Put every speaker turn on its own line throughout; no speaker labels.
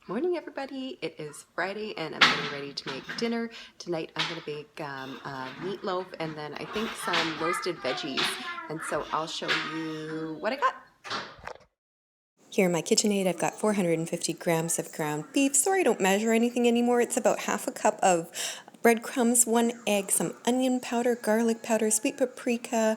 Morning everybody, it is Friday and I'm getting ready to make dinner. Tonight I'm going to bake meatloaf and then I think some roasted veggies, and so I'll show you what I got. Here in my KitchenAid I've got 450 grams of ground beef. Sorry I don't measure anything anymore. It's about half a cup of breadcrumbs, 1 egg, some onion powder, garlic powder, sweet paprika,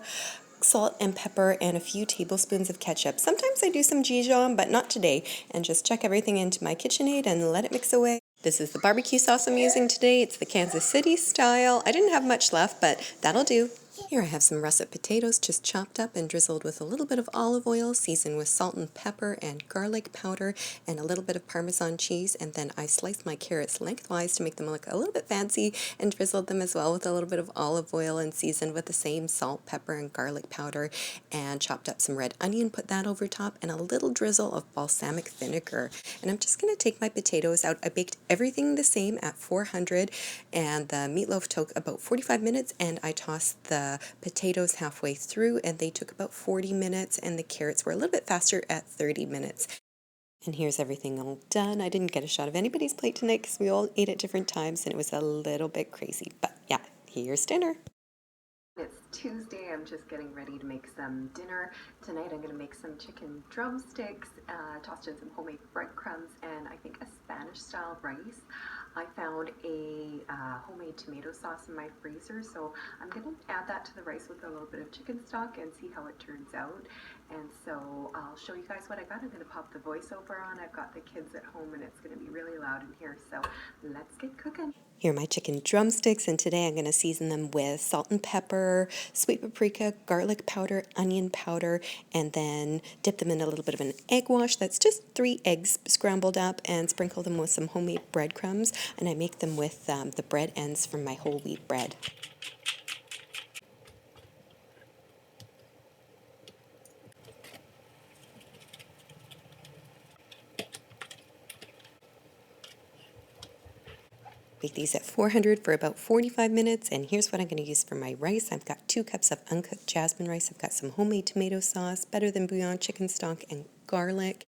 salt and pepper, and a few tablespoons of ketchup. Sometimes I do some Dijon, but not today. And just chuck everything into my KitchenAid and let it mix away. This is the barbecue sauce I'm using today. It's the Kansas City style. I didn't have much left, but that'll do. Here I have some russet potatoes just chopped up and drizzled with a little bit of olive oil, seasoned with salt and pepper and garlic powder and a little bit of Parmesan cheese, and then I sliced my carrots lengthwise to make them look a little bit fancy and drizzled them as well with a little bit of olive oil and seasoned with the same salt, pepper, and garlic powder, and chopped up some red onion, put that over top, and a little drizzle of balsamic vinegar. And I'm just going to take my potatoes out. I baked everything the same at 400, and the meatloaf took about 45 minutes, and I tossed the potatoes halfway through and they took about 40 minutes, and the carrots were a little bit faster at 30 minutes. And here's everything all done. I didn't get a shot of anybody's plate tonight because we all ate at different times and it was a little bit crazy. But yeah, here's dinner. It's Tuesday. I'm just getting ready to make some dinner. Tonight I'm going to make some chicken drumsticks, tossed in some homemade breadcrumbs, and I think a Spanish style rice. I found a homemade tomato sauce in my freezer, so I'm going to add that to the rice with a little bit of chicken stock and see how it turns out. And so I'll show you guys what I got. I'm going to pop the voiceover on. I've got the kids at home and it's going to be really loud in here, so let's get cooking. Here are my chicken drumsticks, and today I'm going to season them with salt and pepper, sweet paprika, garlic powder, onion powder, and then dip them in a little bit of an egg wash. That's just 3 eggs scrambled up, and sprinkle them with some homemade breadcrumbs, and I make them with the bread ends from my whole wheat bread. Bake these at 400 for about 45 minutes, and here's what I'm going to use for my rice. I've got 2 cups of uncooked jasmine rice. I've got some homemade tomato sauce, better than bouillon chicken stock, and garlic.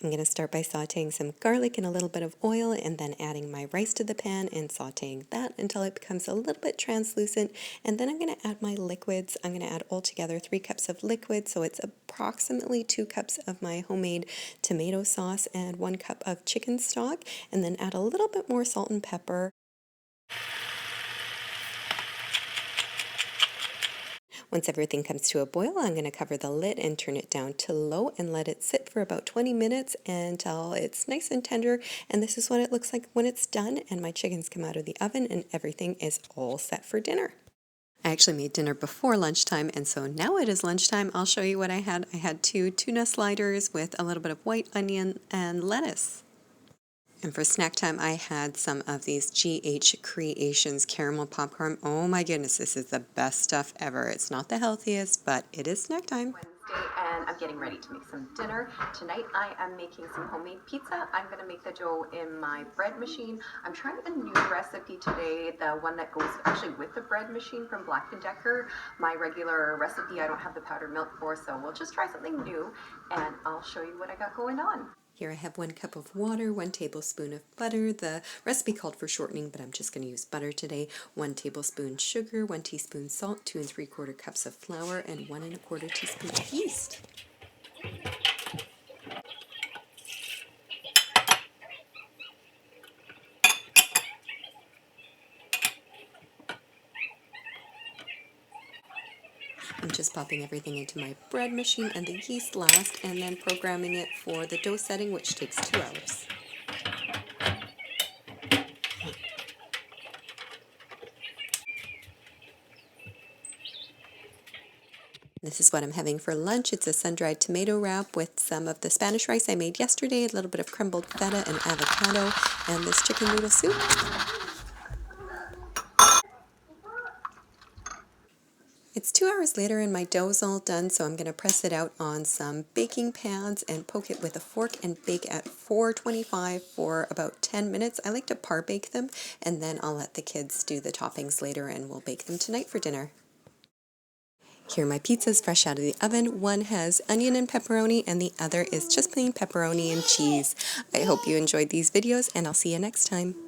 I'm going to start by sauteing some garlic in a little bit of oil and then adding my rice to the pan and sauteing that until it becomes a little bit translucent. And then I'm going to add my liquids. I'm going to add altogether 3 cups of liquid, so it's approximately 2 cups of my homemade tomato sauce and 1 cup of chicken stock, and then add a little bit more salt and pepper. Once everything comes to a boil, I'm going to cover the lid and turn it down to low and let it sit for about 20 minutes until it's nice and tender. And this is what it looks like when it's done, and my chickens come out of the oven and everything is all set for dinner. I actually made dinner before lunchtime, and so now it is lunchtime. I'll show you what I had. I had 2 tuna sliders with a little bit of white onion and lettuce. And for snack time, I had some of these GH Creations caramel popcorn. Oh my goodness, this is the best stuff ever. It's not the healthiest, but it is snack time. Wednesday, and I'm getting ready to make some dinner. Tonight I am making some homemade pizza. I'm going to make the dough in my bread machine. I'm trying a new recipe today, the one that goes actually with the bread machine from Black & Decker. My regular recipe I don't have the powdered milk for, so we'll just try something new, and I'll show you what I got going on. Here I have 1 cup of water, 1 tablespoon of butter. The recipe called for shortening, but I'm just going to use butter today. 1 tablespoon sugar, 1 teaspoon salt, 2 3/4 cups of flour, and 1 1/4 teaspoon of yeast. I'm just popping everything into my bread machine and the yeast last, and then programming it for the dough setting, which takes 2 hours. This is what I'm having for lunch. It's a sun-dried tomato wrap with some of the Spanish rice I made yesterday, a little bit of crumbled feta and avocado, and this chicken noodle soup. It's 2 hours later and my dough's all done, so I'm going to press it out on some baking pads and poke it with a fork and bake at 425 for about 10 minutes. I like to par bake them, and then I'll let the kids do the toppings later and we'll bake them tonight for dinner. Here are my pizzas fresh out of the oven. One has onion and pepperoni and the other is just plain pepperoni and cheese. I hope you enjoyed these videos and I'll see you next time.